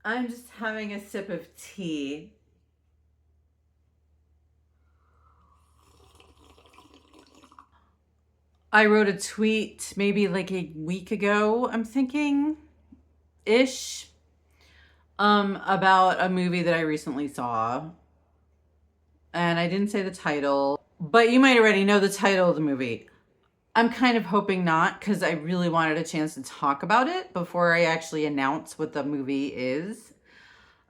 I'm just having a sip of tea. I wrote a tweet maybe like a week ago, I'm thinking ish, about a movie that I recently saw. And I didn't say the title, but you might already know the title of the movie. I'm kind of hoping not, because I really wanted a chance to talk about it before I actually announce what the movie is.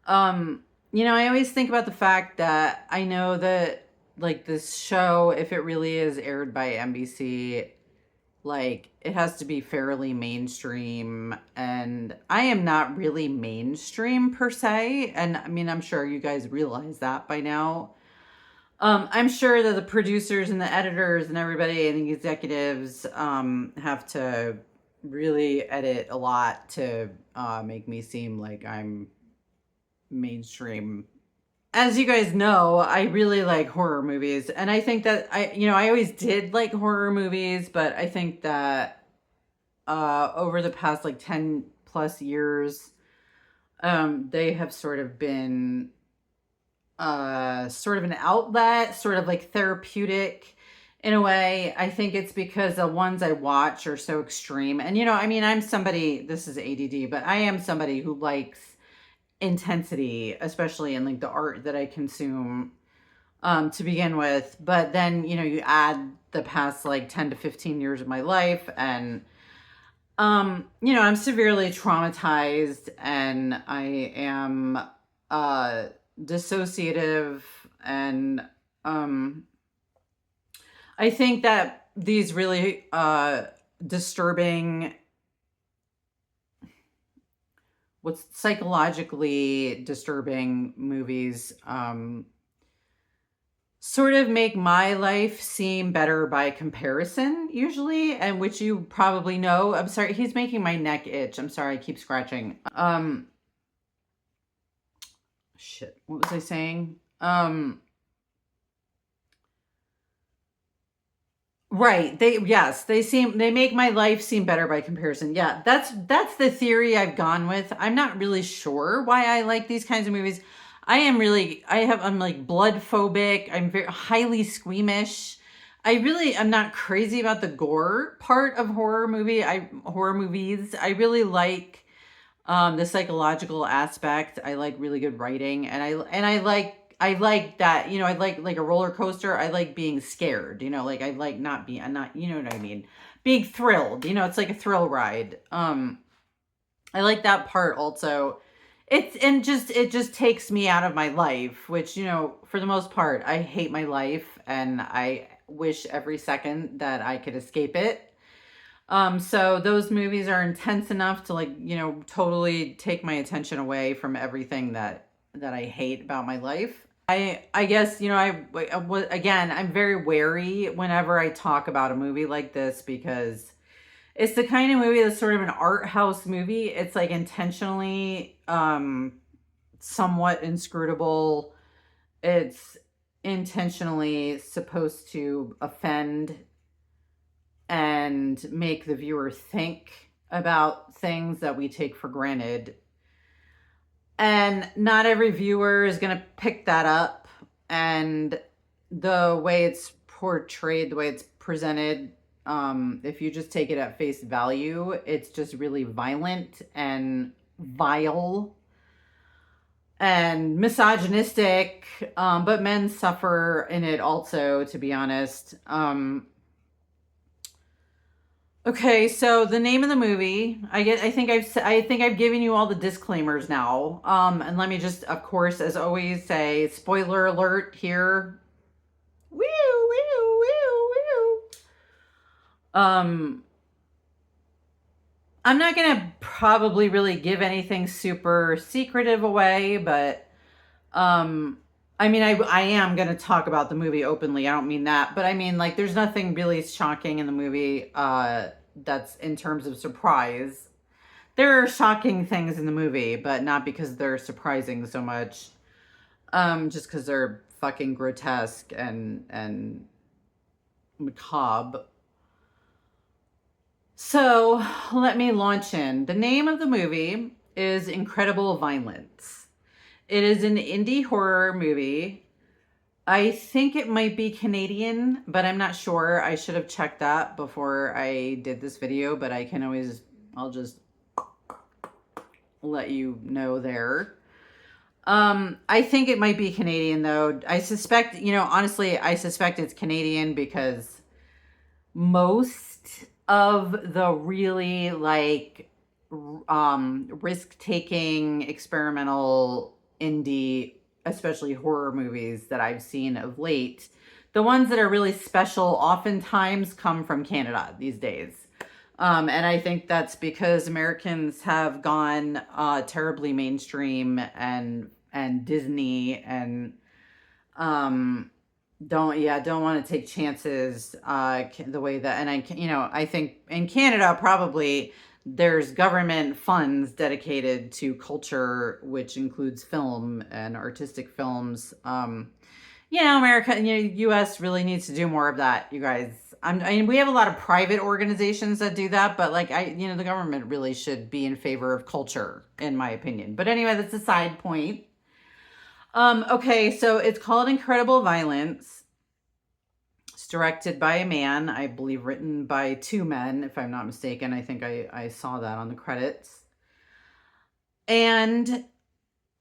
I always think about the fact that I know that, like, this show, if it really is aired by NBC, like, it has to be fairly mainstream, and I am not really mainstream per se, and I mean, I'm sure you guys realize that by now. I'm sure that the producers and the editors and everybody and the executives have to really edit a lot to make me seem like I'm mainstream. As you guys know, I really like horror movies, and I think that I always did like horror movies, but I think that over the past like 10 plus years, they have sort of been sort of an outlet, sort of like therapeutic in a way. I think it's because the ones I watch are so extreme. And I mean, I'm somebody, this is ADD, but I am somebody who likes intensity, especially in like the art that I consume to begin with. But then, you add the past like 10 to 15 years of my life, and I'm severely traumatized, and I am uh dissociative, and I think that these really disturbing, what's psychologically disturbing movies sort of make my life seem better by comparison, usually, and which you probably know. I'm sorry, he's making my neck itch. I'm sorry, I keep scratching. Shit, what was I saying? Right. They make my life seem better by comparison. Yeah, that's the theory I've gone with. I'm not really sure why I like these kinds of movies. I'm like blood phobic. I'm very highly squeamish. I'm not crazy about the gore part of horror movies. I really like the psychological aspect. I like really good writing, and I like that, I like a roller coaster. I like being scared, like I like not being, I'm not, you know what I mean? Being thrilled, it's like a thrill ride. I like that part also. It just takes me out of my life, which, for the most part, I hate my life, and I wish every second that I could escape it. So those movies are intense enough to, like, totally take my attention away from everything that I hate about my life. I guess, again, I'm very wary whenever I talk about a movie like this, because it's the kind of movie that's sort of an art house movie. It's like intentionally somewhat inscrutable. It's intentionally supposed to offend and make the viewer think about things that we take for granted. And not every viewer is going to pick that up. And the way it's portrayed, the way it's presented, if you just take it at face value, it's just really violent and vile and misogynistic. But men suffer in it also, to be honest. Okay, so the name of the movie, I think I've given you all the disclaimers now. And let me just, of course, as always, say spoiler alert here. Woo, woo, woo, woo. I'm not gonna probably really give anything super secretive away, but I mean, I am gonna talk about the movie openly. I don't mean that, but I mean, like, there's nothing really shocking in the movie. That's in terms of surprise. There are shocking things in the movie, but not because they're surprising so much. Just because they're fucking grotesque and macabre. So let me launch in. The name of the movie is Incredible Violence. It is an indie horror movie. I think it might be Canadian, but I'm not sure. I should have checked that before I did this video, but I'll just let you know there. I think it might be Canadian though. I suspect, honestly, I suspect it's Canadian because most of the really like risk-taking experimental indie, especially horror movies that I've seen of late, the ones that are really special oftentimes come from Canada these days. And I think that's because Americans have gone terribly mainstream and Disney and um don't want to take chances the way that, and I think in Canada probably there's government funds dedicated to culture, which includes film and artistic films. America, US really needs to do more of that, you guys. We have a lot of private organizations that do that, but the government really should be in favor of culture, in my opinion. But anyway, that's a side point. Okay, so it's called Incredible Violence. It's directed by a man, I believe written by two men, if I'm not mistaken. I think I saw that on the credits. And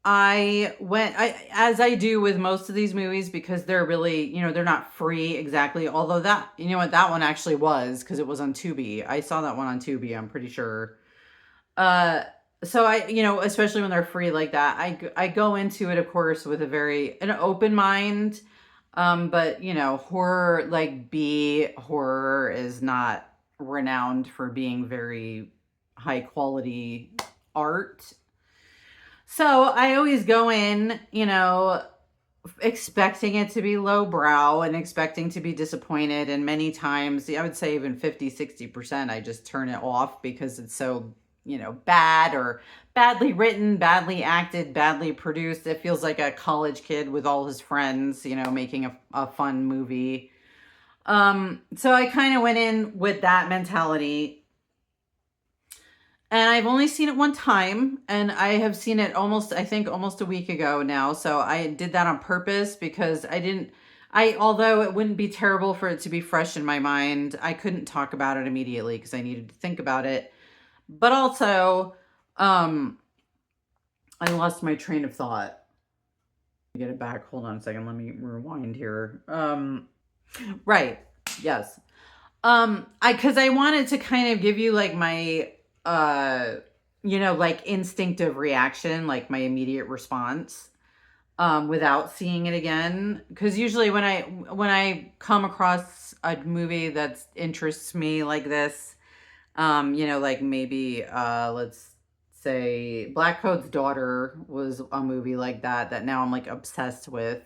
as I do with most of these movies, because they're really, they're not free exactly. Although that one actually was, because it was on Tubi. I saw that one on Tubi, I'm pretty sure. So especially when they're free like that, I go into it, of course, with an open mind. But horror, like B horror, is not renowned for being very high quality art. So I always go in, expecting it to be lowbrow and expecting to be disappointed. And many times, I would say even 50-60%, I just turn it off because it's so, bad or badly written, badly acted, badly produced. It feels like a college kid with all his friends, making a fun movie. So I kind of went in with that mentality. And I've only seen it one time, and I have seen it almost a week ago now. So I did that on purpose because although it wouldn't be terrible for it to be fresh in my mind, I couldn't talk about it immediately because I needed to think about it. But also, I lost my train of thought. Get it back. Hold on a second. Let me rewind here. Right. Yes. Because I wanted to kind of give you like my like instinctive reaction, like my immediate response, without seeing it again. Because usually when I come across a movie that interests me like this, like maybe let's say Black Coat's Daughter was a movie like that now I'm like obsessed with.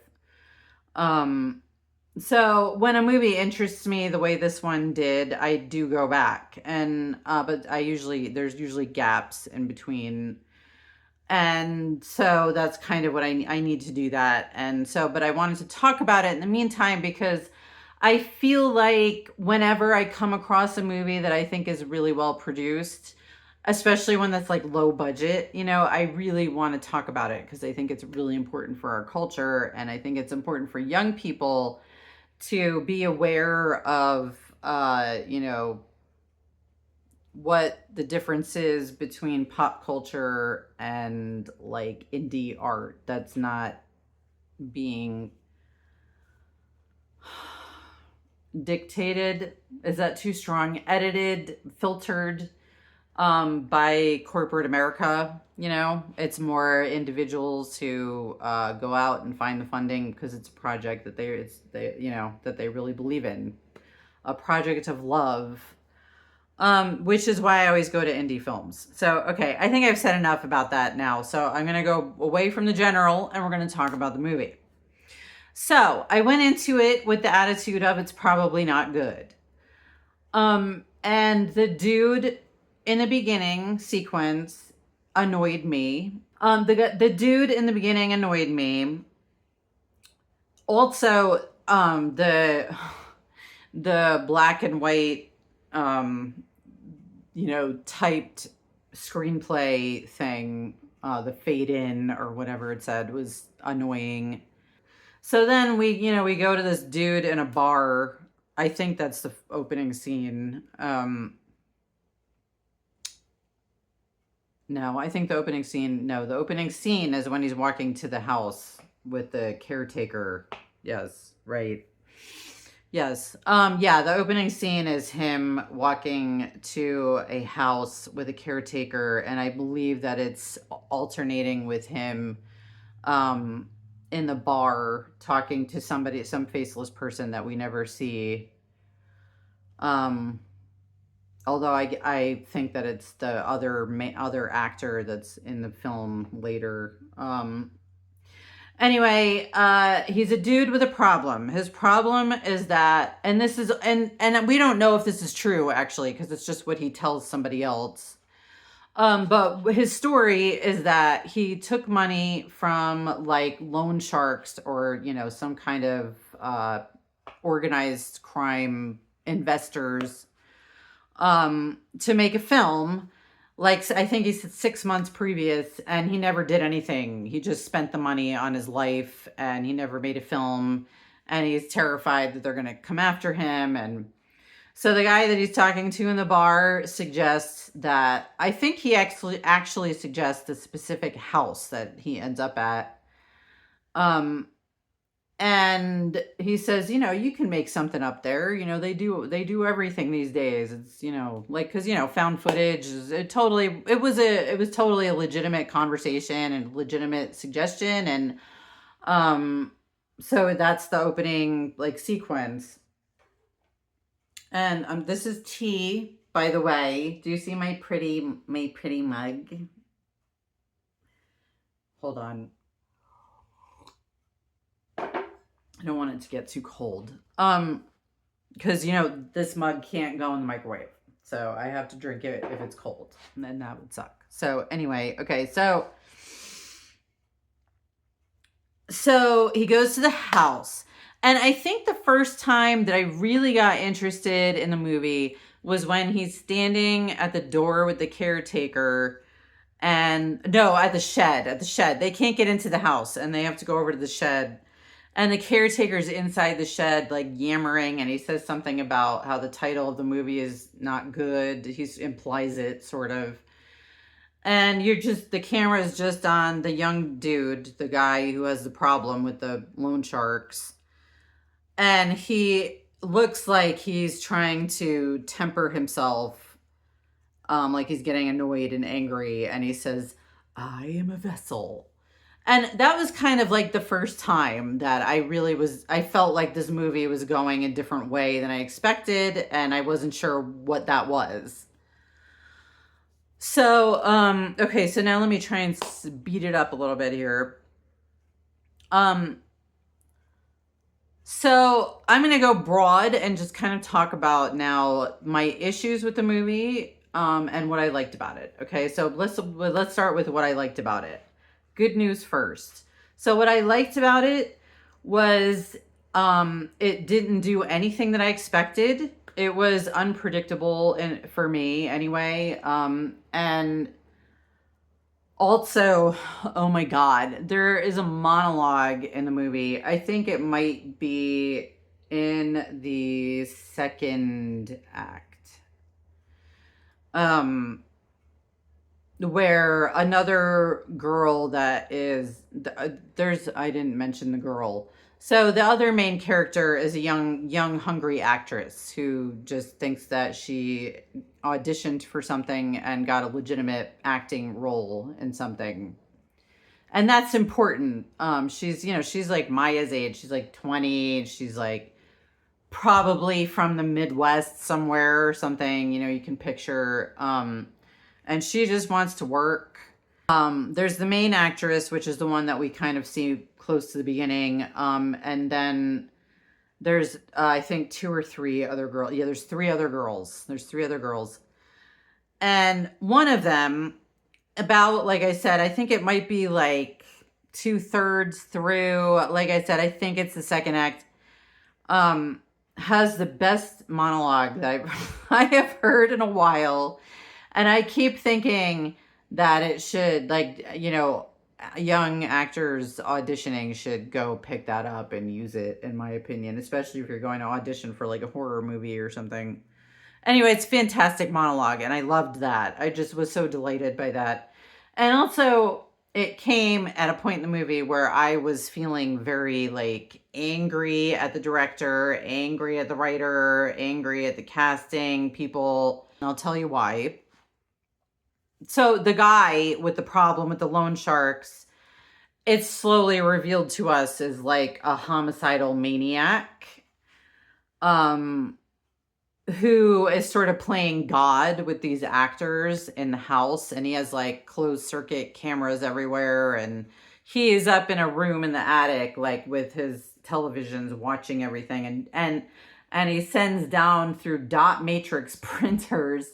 So when a movie interests me the way this one did, I do go back, and but there's usually gaps in between, and so that's kind of what I need to do that. And so, but I wanted to talk about it in the meantime because I feel like whenever I come across a movie that I think is really well produced, especially one that's like low budget, I really want to talk about it because I think it's really important for our culture, and I think it's important for young people to be aware of, what the difference is between pop culture and like indie art that's not being dictated, is that too strong, edited, filtered by corporate America. It's more individuals who go out and find the funding because it's a project that that they really believe in, a project of love, which is why I always go to indie films. So, okay, I think I've said enough about that now. So I'm going to go away from the general and we're going to talk about the movie. So I went into it with the attitude of it's probably not good. And the dude in the beginning sequence annoyed me. The dude in the beginning annoyed me. Also, the black and white typed screenplay thing, the fade in or whatever it said was annoying. So then we go to this dude in a bar. I think that's the opening scene. No, I think the opening scene, no, the opening scene is when he's walking to the house with the caretaker. Yes, right. Yes. Yeah, the opening scene is him walking to a house with a caretaker, and I believe that it's alternating with him um in the bar talking to somebody, some faceless person that we never see. Um Although I think that it's the other actor that's in the film later. Anyway, he's a dude with a problem. His problem is that, and this is, and we don't know if this is true actually, because it's just what he tells somebody else. But his story is that he took money from like loan sharks or some kind of organized crime investors to make a film. Like, I think he said 6 months previous, and he never did anything. He just spent the money on his life, and he never made a film. And he's terrified that they're going to come after him. And so the guy that he's talking to in the bar suggests that, I think he actually suggests the specific house that he ends up at. And he says, you can make something up there. They do everything these days. It's, like, cause found footage is it was totally a legitimate conversation and legitimate suggestion. And, so that's the opening like sequence. And, this is tea, by the way. Do you see my pretty mug? Hold on. I don't want it to get too cold. Because, this mug can't go in the microwave. So I have to drink it if it's cold. And then that would suck. So anyway, okay. So he goes to the house. And I think the first time that I really got interested in the movie was when he's standing at the door with the caretaker. And no, at the shed. They can't get into the house and they have to go over to the shed. And the caretaker's inside the shed, like yammering, and he says something about how the title of the movie is not good. He implies it, sort of. And the camera is just on the young dude, the guy who has the problem with the loan sharks. And he looks like he's trying to temper himself, like he's getting annoyed and angry. And he says, "I am a vessel." And that was kind of like the first time that I felt like this movie was going a different way than I expected, and I wasn't sure what that was. So, okay, so now let me try and speed it up a little bit here. So I'm going to go broad and just kind of talk about now my issues with the movie, and what I liked about it. Okay, so let's start with what I liked about it. Good news first. So what I liked about it was it didn't do anything that I expected. It was unpredictable for me anyway. And also, oh my God, there is a monologue in the movie. I think it might be in the second act. Where another girl I didn't mention the girl. So the other main character is a young hungry actress who just thinks that she auditioned for something and got a legitimate acting role in something. And that's important. She's like Maya's age. She's like 20. She's like probably from the Midwest somewhere or something, you can picture. And she just wants to work. There's the main actress, which is the one that we kind of see close to the beginning. And then there's, I think, 2 or 3 other girls. Yeah, there's 3 other girls. And one of them, about, like I said, I think it might be like 2/3 through. Like I said, I think it's the second act. Has the best monologue that I have heard in a while. And I keep thinking that it should, like, young actors auditioning should go pick that up and use it, in my opinion, especially if you're going to audition for like a horror movie or something. Anyway, it's fantastic monologue, and I loved that. I just was so delighted by that. And also, it came at a point in the movie where I was feeling very like angry at the director, angry at the writer, angry at the casting people. And I'll tell you why. So, the guy with the problem with the loan sharks, it's slowly revealed to us as like a homicidal maniac. Um, who is sort of playing God with these actors in the house, and he has like closed circuit cameras everywhere, and he is up in a room in the attic like with his televisions watching everything, and he sends down through dot matrix printers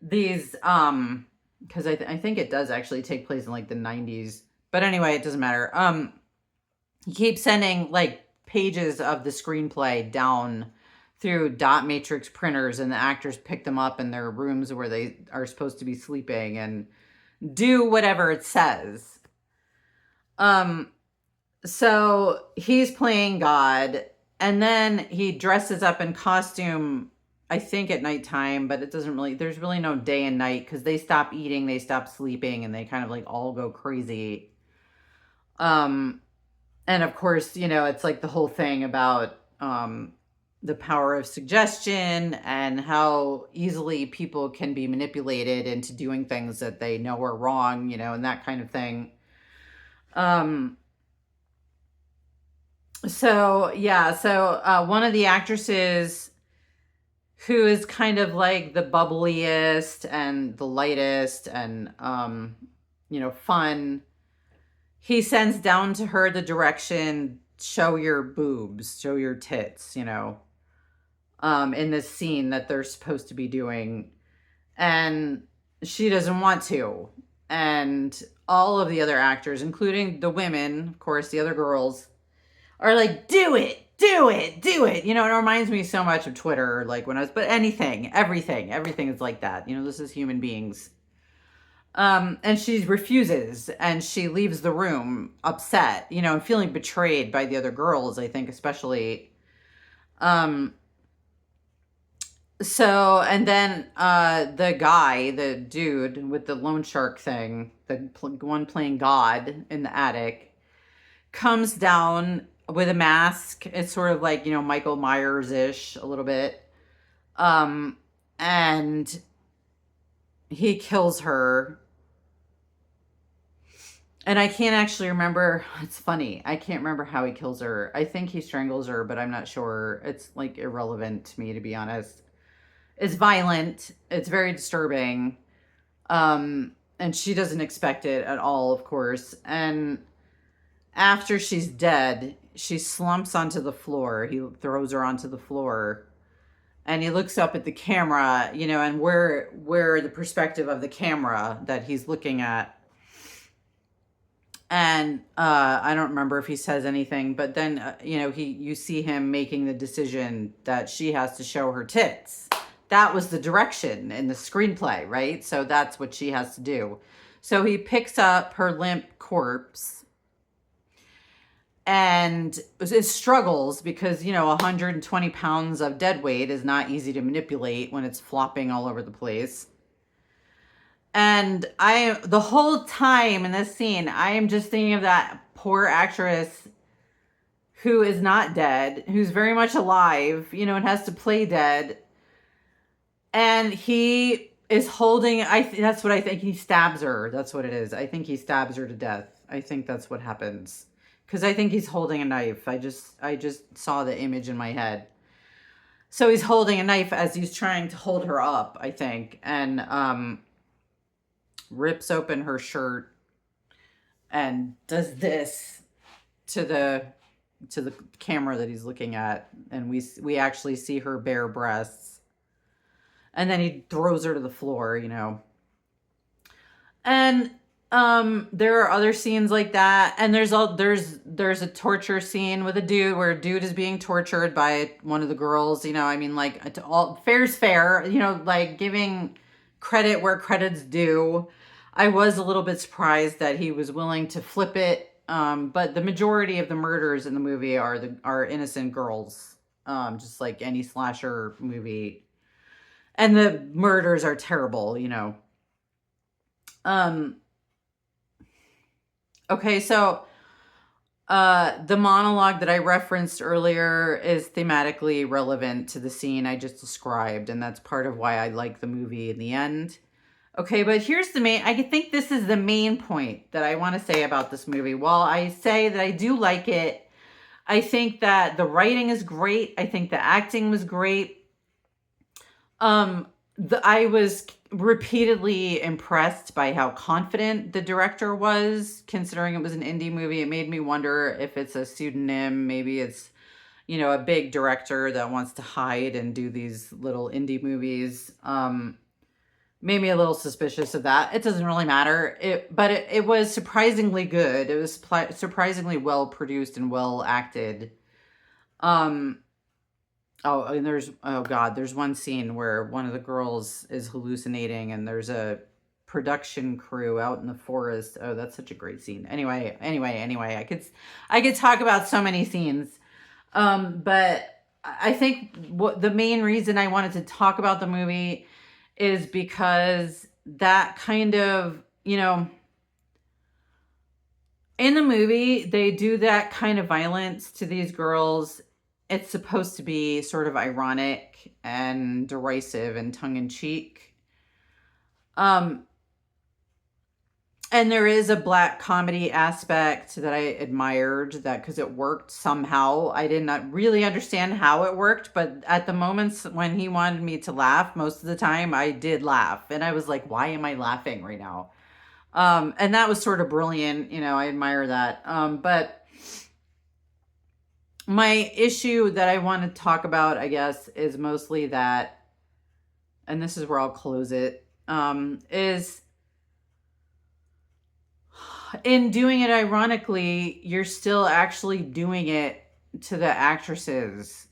these because I think it does actually take place in like the 90s, but anyway, it doesn't matter. He keeps sending like pages of the screenplay down through dot matrix printers, and the actors pick them up in their rooms where they are supposed to be sleeping and do whatever it says. So he's playing God, and then he dresses up in costume, I think at nighttime, but it doesn't really, there's really no day and night because they stop eating, they stop sleeping, and they kind of like all go crazy. And of course, it's like the whole thing about the power of suggestion and how easily people can be manipulated into doing things that they know are wrong, and that kind of thing. So one of the actresses who is kind of like the bubbliest and the lightest and, fun, he sends down to her the direction, show your boobs, show your tits, in this scene that they're supposed to be doing. And she doesn't want to. And all of the other actors, including the women, of course, the other girls, are like, do it, do it, do it. It reminds me so much of Twitter, like when I was, but everything is like that. This is human beings. And she refuses, and she leaves the room upset, and feeling betrayed by the other girls, I think, especially. So, and then the guy, the dude with the loan shark thing, the one playing God in the attic, comes down with a mask. It's sort of like, Michael Myers-ish a little bit. And he kills her. And I can't actually remember. It's funny. I can't remember how he kills her. I think he strangles her, but I'm not sure. It's like irrelevant to me, to be honest. It's violent. It's very disturbing. And she doesn't expect it at all, of course. And after she's dead, she slumps onto the floor. He throws her onto the floor. And he looks up at the camera, and where the perspective of the camera that he's looking at. And I don't remember if he says anything, but then, you see him making the decision that she has to show her tits. That was the direction in the screenplay, right? So that's what she has to do. So he picks up her limp corpse and it struggles because, 120 pounds of dead weight is not easy to manipulate when it's flopping all over the place. And the whole time in this scene, I am just thinking of that poor actress who is not dead, who's very much alive, and has to play dead. And he is holding, that's what I think, he stabs her. That's what it is. I think he stabs her to death. I think that's what happens. Because I think he's holding a knife. I just saw the image in my head. So he's holding a knife as he's trying to hold her up, I think. And rips open her shirt and does this to the camera that he's looking at. And we actually see her bare breasts. And then he throws her to the floor, And there are other scenes like that. And there's a torture scene with a dude where a dude is being tortured by one of the girls, like all fair's fair, like giving credit where credit's due. I was a little bit surprised that he was willing to flip it. But the majority of the murders in the movie are innocent girls, just like any slasher movie, and the murders are terrible. Um, okay, so the monologue that I referenced earlier is thematically relevant to the scene I just described, and that's part of why I like the movie in the end. Okay, but here's I think this is the main point that I want to say about this movie. While I say that I do like it, I think that the writing is great. I think the acting was great. I was repeatedly impressed by how confident the director was, considering it was an indie movie. It made me wonder if it's a pseudonym. Maybe it's, a big director that wants to hide and do these little indie movies. Made me a little suspicious of that. It doesn't really matter. But it was surprisingly good. It was surprisingly well produced and well acted. Oh, and there's one scene where one of the girls is hallucinating and there's a production crew out in the forest. Oh, that's such a great scene. Anyway, I could talk about so many scenes. But I think the main reason I wanted to talk about the movie is because that kind of, in the movie, they do that kind of violence to these girls. It's supposed to be sort of ironic and derisive and tongue-in-cheek. And there is a black comedy aspect that I admired, that because it worked somehow. I did not really understand how it worked, but at the moments when he wanted me to laugh, most of the time I did laugh. And I was like, why am I laughing right now? And that was sort of brilliant. I admire that. But my issue that I want to talk about, I guess, is mostly that, and this is where I'll close it, is in doing it ironically, you're still actually doing it to the actresses.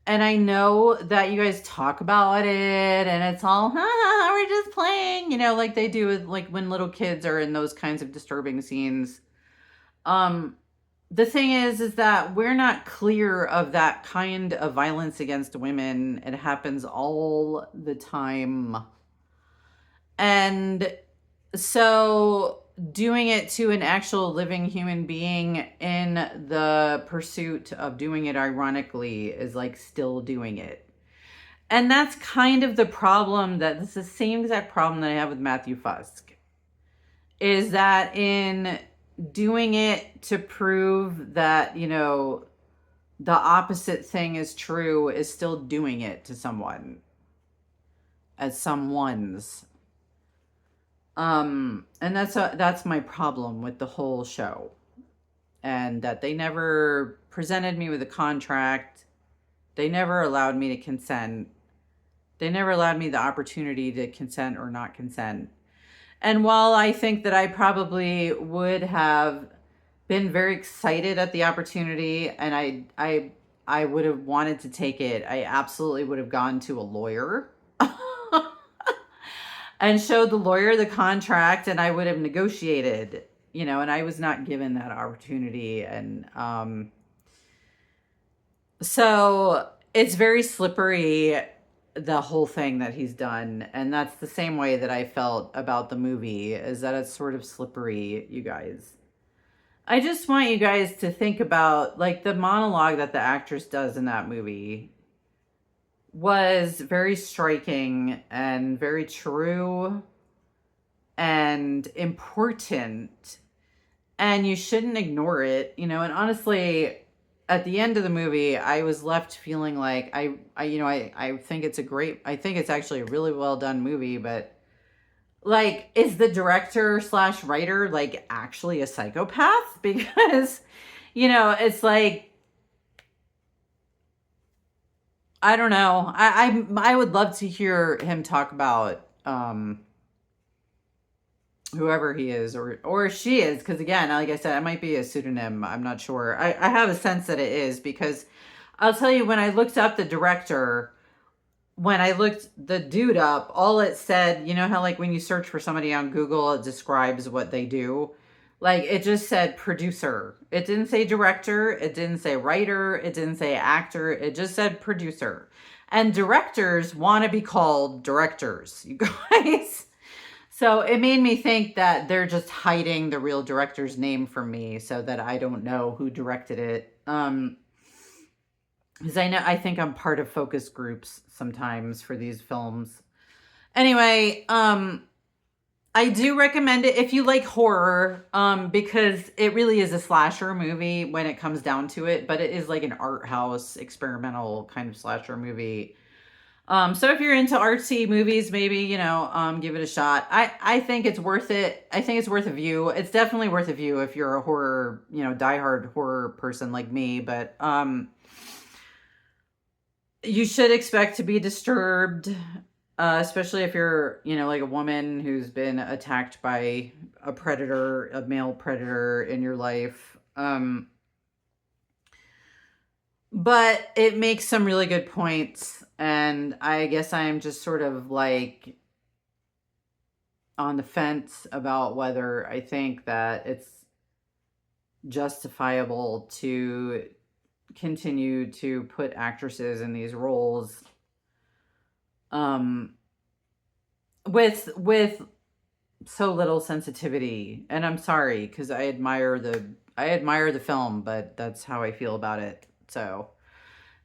And I know that you guys talk about it and it's all, we're just playing, like they do with, like, when little kids are in those kinds of disturbing scenes. The thing is that we're not clear of that kind of violence against women. It happens all the time. And so doing it to an actual living human being in the pursuit of doing it ironically is like still doing it. And that's kind of the problem, that's the same exact problem that I have with Matthew Fusk, is that in doing it to prove that, the opposite thing is true, is still doing it to someone, as someone's. And that's my problem with the whole show. And that they never presented me with a contract. They never allowed me to consent. They never allowed me the opportunity to consent or not consent. And while I think that I probably would have been very excited at the opportunity and I would have wanted to take it, I absolutely would have gone to a lawyer and showed the lawyer the contract, and I would have negotiated, and I was not given that opportunity. And so it's very slippery, the whole thing that he's done. And that's the same way that I felt about the movie, is that it's sort of slippery, you guys. I just want you guys to think about, like, the monologue that the actress does in that movie was very striking and very true and important, and you shouldn't ignore it, and honestly, at the end of the movie, I was left feeling like I think it's actually a really well done movie, but, like, is the director / writer, like, actually a psychopath? Because, it's like, I don't know. I would love to hear him talk about whoever he is or she is, because again, like I said, it might be a pseudonym. I'm not sure. I have a sense that it is, because I'll tell you, when I looked up the director, when I looked the dude up, all it said, you know how like when you search for somebody on Google, it describes what they do? Like it just said producer. It didn't say director, it didn't say writer, it didn't say actor, it just said producer. And directors want to be called directors, you guys. So it made me think that they're just hiding the real director's name from me so that I don't know who directed it. Because I think I'm part of focus groups sometimes for these films. Anyway, I do recommend it if you like horror, because it really is a slasher movie when it comes down to it, but it is like an art house experimental kind of slasher movie. So if you're into artsy movies, maybe, give it a shot. I think it's worth it. I think it's worth a view. It's definitely worth a view if you're a horror, diehard horror person like me, but, you should expect to be disturbed, especially if you're, like a woman who's been attacked by a predator, a male predator in your life. But it makes some really good points. And I guess I'm just sort of like on the fence about whether I think that it's justifiable to continue to put actresses in these roles with so little sensitivity. And I'm sorry, because I admire the film, but that's how I feel about it. So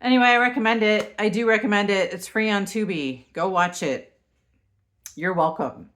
anyway, I recommend it. I do recommend it. It's free on Tubi. Go watch it. You're welcome.